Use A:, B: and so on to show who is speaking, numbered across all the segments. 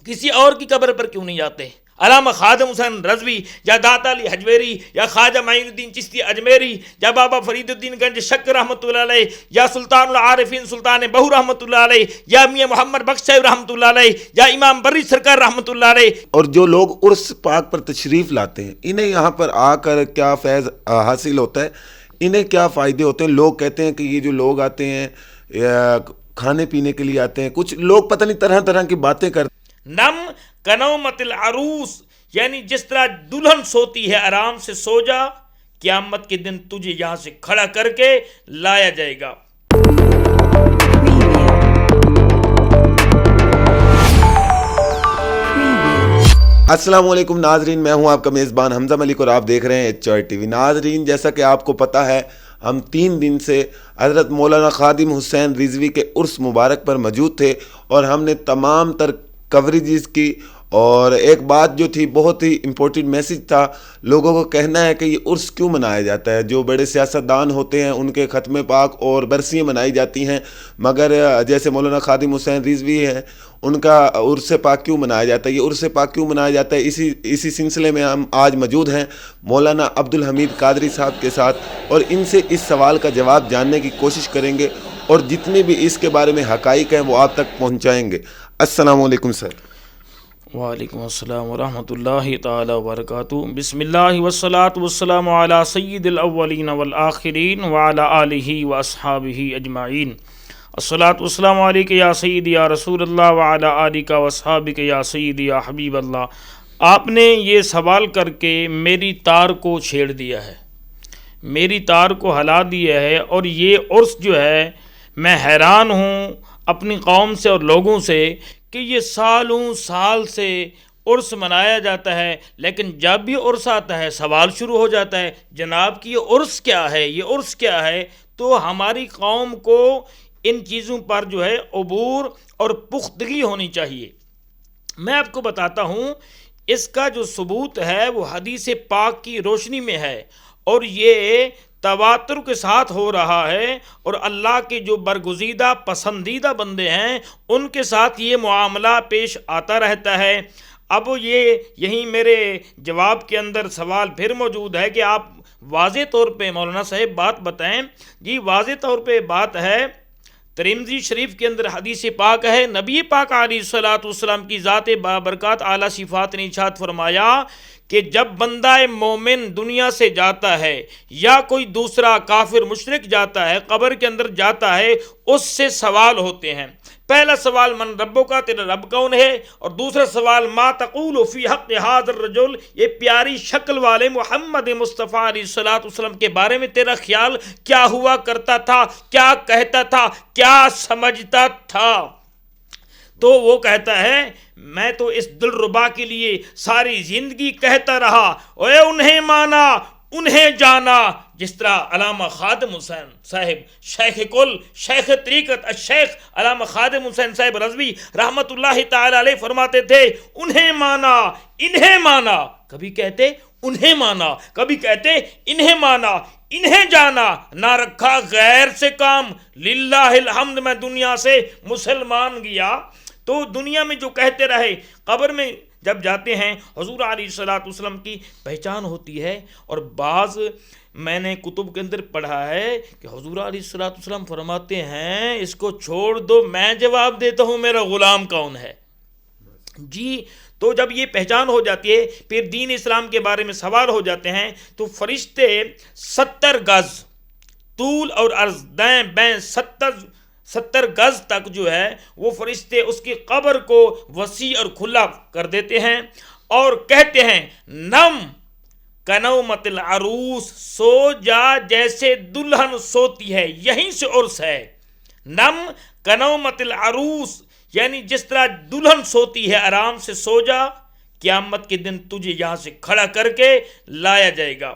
A: کسی اور کی قبر پر کیوں نہیں جاتے؟ علامہ خادم حسین رضوی یا داتا علی حجویری یا خواجہ معین الدین چشتی اجمیری یا بابا فرید الدین گنج شک رحمۃ اللہ علیہ یا سلطان العارفین سلطان بہو رحمۃ اللہ علیہ یا میاں محمد بخش صاحب رحمۃ اللہ علیہ یا امام بری سرکار رحمۃ اللہ علیہ،
B: اور جو لوگ عرس پاک پر تشریف لاتے ہیں انہیں یہاں پر آ کر کیا فیض حاصل ہوتا ہے، انہیں کیا فائدے ہوتے ہیں؟ لوگ کہتے ہیں کہ یہ جو لوگ آتے ہیں کھانے پینے کے لیے آتے ہیں، کچھ لوگ پتہ نہیں طرح طرح کی باتیں کرتے ہیں۔
A: نم کنومت العروس، یعنی جس طرح دلہن سوتی ہے آرام سے سو جا، قیامت کے دن تجھے یہاں سے کھڑا کر کے لایا جائے گا۔
B: السلام علیکم ناظرین، میں ہوں آپ کا میزبان حمزہ ملک اور آپ دیکھ رہے ہیں HR TV۔ ناظرین، جیسا کہ آپ کو پتہ ہے ہم 3 دن سے حضرت مولانا خادم حسین رضوی کے عرس مبارک پر موجود تھے اور ہم نے تمام تر کوریجز کی، اور ایک بات جو تھی بہت ہی امپورٹنٹ میسیج تھا، لوگوں کو کہنا ہے کہ یہ عرس کیوں منایا جاتا ہے۔ جو بڑے سیاستدان ہوتے ہیں ان کے ختم پاک اور برسیاں منائی جاتی ہیں، مگر جیسے مولانا خادم حسین رضوی ہیں ان کا عرس پاک کیوں منایا جاتا ہے؟ یہ عرس پاک کیوں منایا جاتا ہے، اسی سلسلے میں ہم آج موجود ہیں مولانا عبدالحمید قادری صاحب کے ساتھ، اور ان سے اس سوال کا جواب جاننے کی کوشش کریں گے اور جتنے بھی اس کے بارے میں حقائق ہیں وہ آپ تک پہنچائیں گے۔ السلام علیکم سر۔
A: وعلیکم السلام ورحمۃ اللہ تعالی وبرکاتہ۔ بسم اللہ والصلاة والسلام علی سید الاولین والآخرین وعلی آلہ واصحابہ اجمعین۔ الصلاة والسلام علیک یا سیدی یا رسول اللہ وعلی آلک واصحابک یا سیدی یا حبیب اللہ۔ آپ نے یہ سوال کر کے میری تار کو چھیڑ دیا ہے، میری تار کو ہلا دیا ہے، اور یہ عرس جو ہے میں حیران ہوں اپنی قوم سے اور لوگوں سے کہ یہ سالوں سال سے عرس منایا جاتا ہے، لیکن جب بھی عرس آتا ہے سوال شروع ہو جاتا ہے جناب کہ یہ عرس کیا ہے، یہ عرس کیا ہے۔ تو ہماری قوم کو ان چیزوں پر جو ہے عبور اور پختگی ہونی چاہیے۔ میں آپ کو بتاتا ہوں اس کا جو ثبوت ہے وہ حدیث پاک کی روشنی میں ہے، اور یہ تواتر کے ساتھ ہو رہا ہے، اور اللہ کے جو برگزیدہ پسندیدہ بندے ہیں ان کے ساتھ یہ معاملہ پیش آتا رہتا ہے۔ اب یہیں میرے جواب کے اندر سوال پھر موجود ہے کہ آپ واضح طور پہ مولانا صاحب بات بتائیں۔ جی واضح طور پہ بات ہے، ترمذی شریف کے اندر حدیث پاک ہے، نبی پاک علیہ الصلوۃ والسلام کی ذات بابرکات اعلیٰ صفات نے ارشاد فرمایا کہ جب بندہ مومن دنیا سے جاتا ہے یا کوئی دوسرا کافر مشرک جاتا ہے، قبر کے اندر جاتا ہے، اس سے سوال ہوتے ہیں۔ پہلا سوال من ربو کا، تیرا رب کون ہے، اور دوسرا سوال ما تقول فی حق ھذا الرجل، یہ پیاری شکل والے محمد مصطفیٰ علیہ الصلوۃ والسلام کے بارے میں تیرا خیال کیا ہوا کرتا تھا، کیا کہتا تھا، کیا سمجھتا تھا؟ تو وہ کہتا ہے میں تو اس دلربا کے لیے ساری زندگی کہتا رہا، اے انہیں مانا انہیں جانا، جس طرح علامہ خادم حسین صاحب شیخ کل شیخ طریقت الشیخ علامہ خادم حسین صاحب رضوی رحمۃ اللہ تعالی علیہ فرماتے تھے انہیں مانا انہیں مانا، کبھی کہتے انہیں مانا، کبھی کہتے انہیں مانا، انہیں جانا، نہ رکھا غیر سے کام، للہ الحمد میں دنیا سے مسلمان گیا۔ تو دنیا میں جو کہتے رہے، قبر میں جب جاتے ہیں حضور علیہ الصلوۃ والسلام کی پہچان ہوتی ہے، اور بعض میں نے کتب کے اندر پڑھا ہے کہ حضور علیہ الصلوۃ والسلام فرماتے ہیں اس کو چھوڑ دو، میں جواب دیتا ہوں میرا غلام کون ہے۔ جی تو جب یہ پہچان ہو جاتی ہے، پھر دین اسلام کے بارے میں سوال ہو جاتے ہیں، تو فرشتے 70 گز طول اور عرض دائیں بائیں 70 گز تک جو ہے وہ فرشتے اس کی قبر کو وسیع اور کھلا کر دیتے ہیں، اور کہتے ہیں نم کنومت العروس، سو جا جیسے دلہن سوتی ہے، یہیں سے عرس ہے۔ نم کنومت العروس، یعنی جس طرح دلہن سوتی ہے آرام سے سو جا، قیامت کے دن تجھے یہاں سے کھڑا کر کے لایا جائے گا۔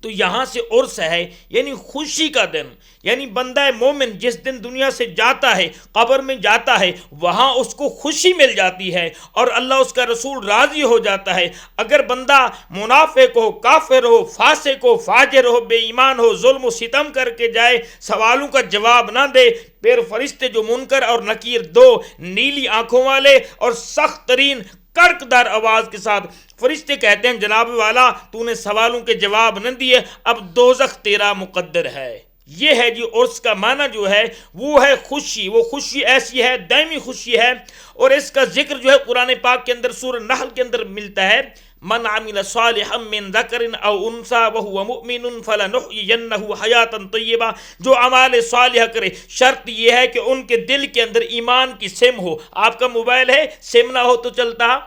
A: تو یہاں سے عرس ہے یعنی خوشی کا دن، یعنی بندہ مومن جس دن دنیا سے جاتا ہے، قبر میں جاتا ہے، وہاں اس کو خوشی مل جاتی ہے اور اللہ اس کا رسول راضی ہو جاتا ہے۔ اگر بندہ منافق ہو، کافر ہو، فاسق ہو، فاجر ہو، بے ایمان ہو، ظلم و ستم کر کے جائے، سوالوں کا جواب نہ دے، پھر فرشتے جو منکر اور نکیر، دو نیلی آنکھوں والے اور سخت ترین کڑکدار آواز کے ساتھ فرشتے کہتے ہیں جناب والا تو نے سوالوں کے جواب نہ دیے، اب دوزخ تیرا مقدر ہے۔ یہ ہے جی عرس کا معنی جو ہے وہ ہے خوشی۔ وہ خوشی ایسی ہے، دائمی خوشی ہے، اور اس کا ذکر جو ہے قرآن پاک کے اندر سورہ نحل کے اندر ملتا ہے، من عمل صالحا من ذکر او انثى وهو مؤمن فلنحيينه حیاتا طیبہ، جو اعمال صالحہ کرے، شرط یہ ہے کہ ان کے دل کے اندر ایمان کی سم ہو۔ آپ کا موبائل ہے، سم نہ ہو تو چلتا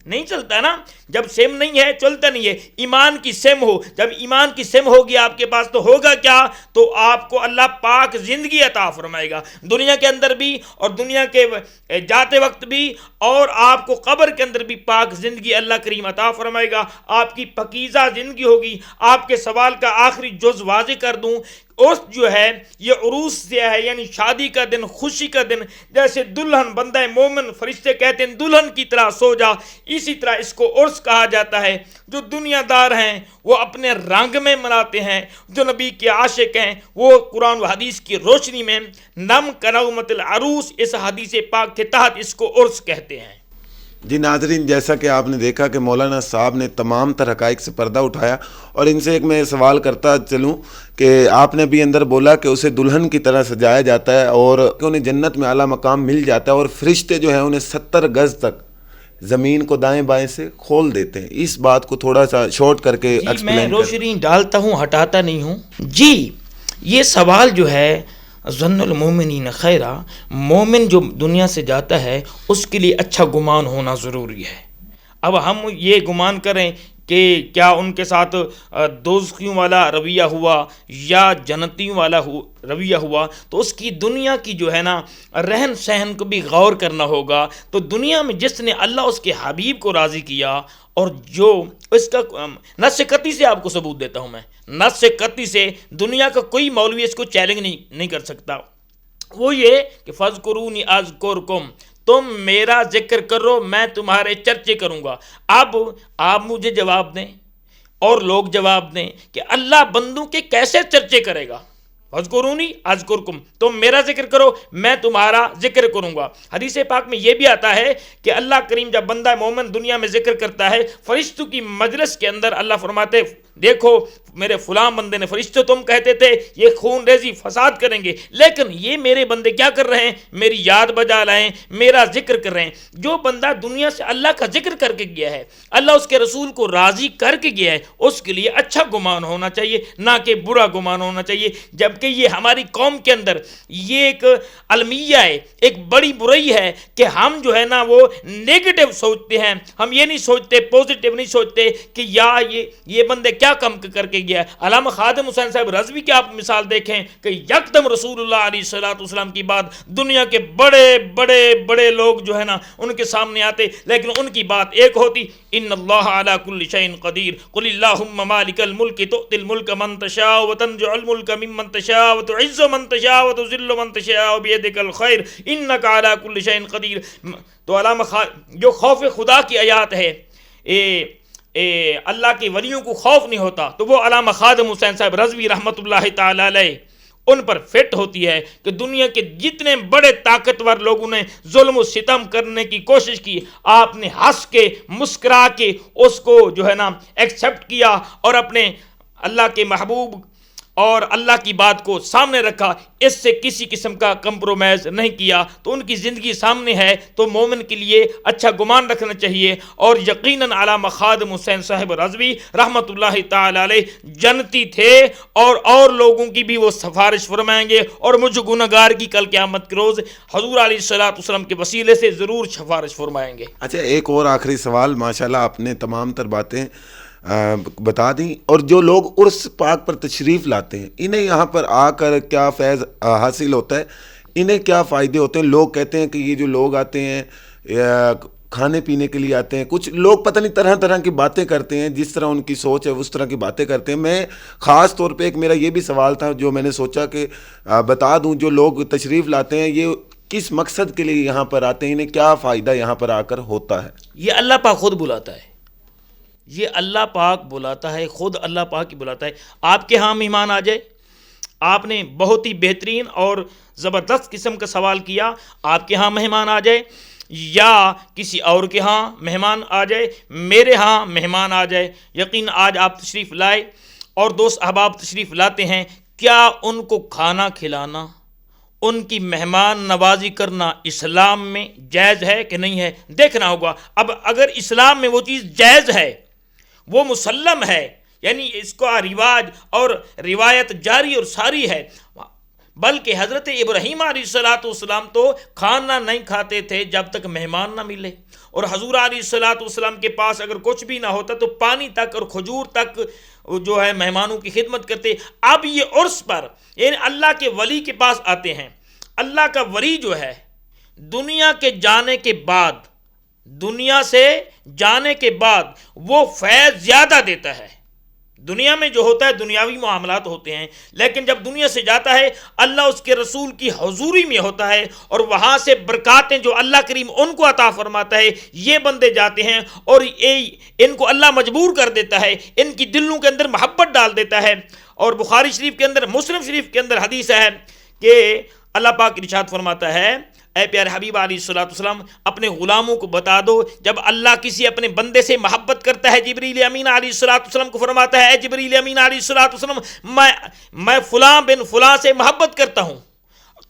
A: نہیں چلتا نا، جب سم نہیں ہے چلتا نہیں ہے۔ ایمان کی سم ہو، جب ایمان کی سم ہوگی آپ کے پاس تو ہوگا کیا؟ تو آپ کو اللہ پاک زندگی عطا فرمائے گا، دنیا کے اندر بھی اور دنیا کے جاتے وقت بھی، اور آپ کو قبر کے اندر بھی پاک زندگی اللہ کریم عطا فرمائے گا۔ آپ کی پاکیزہ زندگی ہوگی۔ آپ کے سوال کا آخری جز واضح کر دوں، عرس جو ہے یہ عروس سے ہے، یعنی شادی کا دن، خوشی کا دن۔ جیسے دلہن بندہ مومن فرشتے کہتے ہیں دلہن کی طرح سو جا، اسی طرح اس کو عرس کہا جاتا ہے۔ جو دنیا دار ہیں وہ اپنے رنگ میں مناتے ہیں، جو نبی کے عاشق ہیں وہ قرآن و حدیث کی روشنی میں نم کنومت العروس، اس حدیث پاک کے تحت اس کو عرس کہتے ہیں۔
B: جی ناظرین، جیسا کہ آپ نے دیکھا کہ مولانا صاحب نے تمام تر حقائق سے پردہ اٹھایا، اور ان سے ایک میں سوال کرتا چلوں کہ آپ نے بھی اندر بولا کہ اسے دلہن کی طرح سجایا جاتا ہے اور کہ انہیں جنت میں اعلیٰ مقام مل جاتا ہے، اور فرشتے جو ہیں انہیں 70 گز تک زمین کو دائیں بائیں سے کھول دیتے ہیں۔ اس بات کو تھوڑا سا شارٹ کر کے ایکسپلین
A: میں روشنی ڈالتا ہوں، ہٹاتا نہیں ہوں۔ جی یہ سوال جو ہے ظن المومنین خیرا، مومن جو دنیا سے جاتا ہے اس کے لیے اچھا گمان ہونا ضروری ہے۔ اب ہم یہ گمان کریں کہ کیا ان کے ساتھ دوزخیوں والا رویہ ہوا یا جنتیوں والا رویہ ہوا، تو اس کی دنیا کی جو ہے نا رہن سہن کو بھی غور کرنا ہوگا۔ تو دنیا میں جس نے اللہ اس کے حبیب کو راضی کیا، اور جو اس کا نص قطعی سے آپ کو ثبوت دیتا ہوں، میں نص قطعی سے دنیا کا کوئی مولوی اس کو چیلنج نہیں کر سکتا، وہ یہ کہ فاذکرونی اذکرکم، تم میرا ذکر کرو میں تمہارے چرچے کروں گا۔ اب آپ مجھے جواب دیں اور لوگ جواب دیں کہ اللہ بندوں کے کیسے چرچے کرے گا؟ فاذکرونی اذکرکم، تم میرا ذکر کرو میں تمہارا ذکر کروں گا۔ حدیث پاک میں یہ بھی آتا ہے کہ اللہ کریم جب بندہ مومن دنیا میں ذکر کرتا ہے، فرشتوں کی مجلس کے اندر اللہ فرماتے دیکھو میرے فلاں بندے نے، فرشتوں تم کہتے تھے یہ خون ریزی فساد کریں گے، لیکن یہ میرے بندے کیا کر رہے ہیں؟ میری یاد بجا رہے ہیں، میرا ذکر کر رہے ہیں۔ جو بندہ دنیا سے اللہ کا ذکر کر کے گیا ہے، اللہ اس کے رسول کو راضی کر کے گیا ہے، اس کے لیے اچھا گمان ہونا چاہیے، نہ کہ برا گمان ہونا چاہیے۔ جبکہ یہ ہماری قوم کے اندر یہ ایک المیہ ہے، ایک بڑی برائی ہے کہ ہم جو ہے نا وہ نیگیٹو سوچتے ہیں، ہم یہ نہیں سوچتے، پوزیٹیو نہیں سوچتے کہ یا یہ بندے کیا کم کر کے گیا ہے۔ علامہ خادم حسین صاحب رضوی کی آپ مثال دیکھیں کہ یکدم رسول اللہ علیہ السلام کی بات دنیا کے بڑے بڑے بڑے لوگ جو ہے نا ان کے سامنے آتے، لیکن ان کی بات ایک ہوتی، ان اللہ علی کل شیء قدیر، قل اللہم مالک الملک تؤتی الملک من تشاء وتنزع الملک ممن تشاء وتعز من تشاء وتذل من تشاء بیدک الخیر انک علی کل شیء قدیر۔ تو علامہ جو خوف خدا کی آیات ہے، اللہ کے ولیوں کو خوف نہیں ہوتا، تو وہ علامہ خادم حسین صاحب رضوی رحمۃ اللہ تعالی علیہ ان پر فٹ ہوتی ہے کہ دنیا کے جتنے بڑے طاقتور لوگوں نے ظلم و ستم کرنے کی کوشش کی، آپ نے ہنس کے مسکرا کے اس کو جو ہے نا ایکسیپٹ کیا اور اپنے اللہ کے محبوب اور اللہ کی بات کو سامنے رکھا، اس سے کسی قسم کا کمپرومائز نہیں کیا۔ تو ان کی زندگی سامنے ہے، تو مومن کے لیے اچھا گمان رکھنا چاہیے، اور یقیناً علامہ خادم حسین صاحب رضوی رحمۃ اللہ تعالی علیہ جنتی تھے، اور لوگوں کی بھی وہ سفارش فرمائیں گے، اور مجھ گنہگار کی کل قیامت کے روز حضور علیہ الصلوۃ والسلام کے وسیلے سے ضرور سفارش فرمائیں گے۔
B: اچھا، ایک اور آخری سوال، ماشاءاللہ آپ نے تمام تر باتیں بتا دیں، اور جو لوگ عرس پاک پر تشریف لاتے ہیں انہیں یہاں پر آ کر کیا فیض حاصل ہوتا ہے، انہیں کیا فائدے ہوتے ہیں؟ لوگ کہتے ہیں کہ یہ جو لوگ آتے ہیں کھانے پینے کے لیے آتے ہیں. کچھ لوگ پتہ نہیں طرح طرح کی باتیں کرتے ہیں، جس طرح ان کی سوچ ہے اس طرح کی باتیں کرتے ہیں. میں خاص طور پہ ایک میرا یہ بھی سوال تھا جو میں نے سوچا کہ بتا دوں، جو لوگ تشریف لاتے ہیں یہ کس مقصد کے لیے یہاں پر آتے ہیں، انہیں کیا فائدہ یہاں پر آ کر ہوتا ہے؟
A: یہ اللہ پاک خود بلاتا ہے، یہ اللہ پاک بلاتا ہے، خود اللہ پاک ہی بلاتا ہے. آپ کے ہاں مہمان آ جائے، آپ نے بہت ہی بہترین اور زبردست قسم کا سوال کیا، آپ کے ہاں مہمان آ جائے یا کسی اور کے ہاں مہمان آ جائے، میرے ہاں مہمان آ جائے، یقین آج آپ تشریف لائے اور دوست احباب تشریف لاتے ہیں، کیا ان کو کھانا کھلانا، ان کی مہمان نوازی کرنا اسلام میں جائز ہے کہ نہیں ہے؟ دیکھنا ہوگا. اب اگر اسلام میں وہ چیز جائز ہے، وہ مسلم ہے، یعنی اس کا رواج اور روایت جاری اور ساری ہے، بلکہ حضرت ابراہیم علیہ السلام تو کھانا نہیں کھاتے تھے جب تک مہمان نہ ملے، اور حضور علیہ السلام کے پاس اگر کچھ بھی نہ ہوتا تو پانی تک اور کھجور تک جو ہے مہمانوں کی خدمت کرتے. اب یہ عرس پر یعنی اللہ کے ولی کے پاس آتے ہیں. اللہ کا ولی جو ہے دنیا کے جانے کے بعد، دنیا سے جانے کے بعد وہ فیض زیادہ دیتا ہے. دنیا میں جو ہوتا ہے دنیاوی معاملات ہوتے ہیں، لیکن جب دنیا سے جاتا ہے اللہ اس کے رسول کی حضوری میں ہوتا ہے اور وہاں سے برکاتیں جو اللہ کریم ان کو عطا فرماتا ہے یہ بندے جاتے ہیں اور ان کو اللہ مجبور کر دیتا ہے، ان کی دلوں کے اندر محبت ڈال دیتا ہے. اور بخاری شریف کے اندر، مسلم شریف کے اندر حدیث ہے کہ اللہ پاک ارشاد فرماتا ہے، اے پیارے حبیب علیہ السلام اپنے غلاموں کو بتا دو، جب اللہ کسی اپنے بندے سے محبت کرتا ہے، جبریل امین علیہ السلام کو فرماتا ہے، اے جبریل امین علیہ السلام میں فلاں بن فلاں سے محبت کرتا ہوں،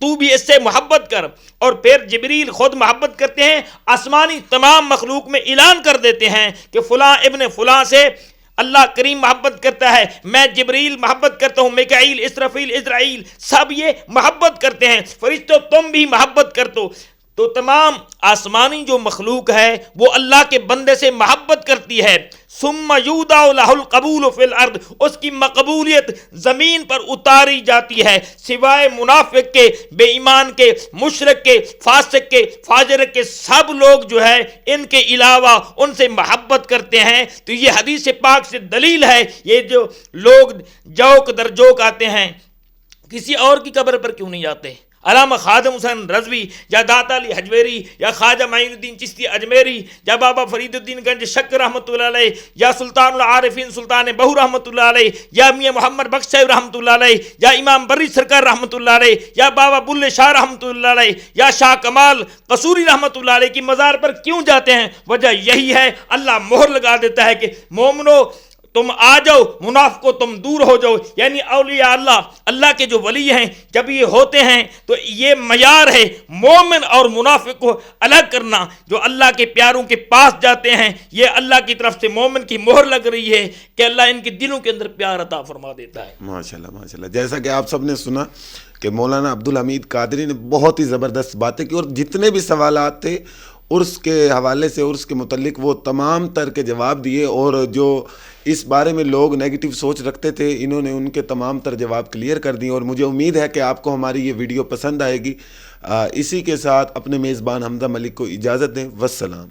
A: تو بھی اس سے محبت کر. اور پھر جبریل خود محبت کرتے ہیں، آسمانی تمام مخلوق میں اعلان کر دیتے ہیں کہ فلاں ابن فلاں سے اللہ کریم محبت کرتا ہے، میں جبریل محبت کرتا ہوں، میکائیل، اسرافیل، عزرائیل سب یہ محبت کرتے ہیں، فرشتوں تم بھی محبت کر دو. تو تمام آسمانی جو مخلوق ہے وہ اللہ کے بندے سے محبت کرتی ہے. ثم یودع لہ القبول فی الارض، اس کی مقبولیت زمین پر اتاری جاتی ہے، سوائے منافق کے، بے ایمان کے، مشرک کے، فاسق کے، فاجر کے، سب لوگ جو ہے ان کے علاوہ ان سے محبت کرتے ہیں. تو یہ حدیث پاک سے دلیل ہے. یہ جو لوگ جوک در جوک آتے ہیں، کسی اور کی قبر پر کیوں نہیں جاتے؟ علامہ خادم حسین رضوی یا داتا علی حجویری یا خواجہ معین الدین چشتی اجمیری یا بابا فرید الدین گنج شک رحمۃ اللہ علیہ یا سلطان العارفین سلطان بہو رحمۃ اللہ علیہ یا میاں محمد بخش صاحب رحمۃ اللہ علیہ یا امام بری سرکار رحمۃ اللہ علیہ یا بابا بلے شاہ رحمۃ اللہ علیہ یا شاہ کمال قصوری رحمۃ اللہ علیہ کی مزار پر کیوں جاتے ہیں؟ وجہ یہی ہے، اللہ مہر لگا دیتا ہے کہ مومنو تم آ جاؤ، منافقوں تم دور ہو جاؤ. یعنی اولیاء اللہ کے جو ولی ہیں جب یہ ہوتے ہیں تو یہ معیار ہے مومن اور منافق کو الگ کرنا. جو اللہ کے پیاروں کے پاس جاتے ہیں یہ اللہ کی طرف سے مومن کی مہر لگ رہی ہے کہ اللہ ان کے دلوں کے اندر پیار عطا فرما دیتا ہے.
B: ماشاءاللہ ماشاءاللہ. جیسا کہ آپ سب نے سنا کہ مولانا عبدالحمید قادری نے بہت ہی زبردست باتیں کی، اور جتنے بھی سوالات تھے عرس کے حوالے سے، عرس کے متعلق، وہ تمام تر کے جواب دیے. اور جو اس بارے میں لوگ نیگیٹو سوچ رکھتے تھے انہوں نے ان کے تمام تر جواب کلیئر کر دیے. اور مجھے امید ہے کہ آپ کو ہماری یہ ویڈیو پسند آئے گی. اسی کے ساتھ اپنے میزبان حمزہ ملک کو اجازت دیں. والسلام.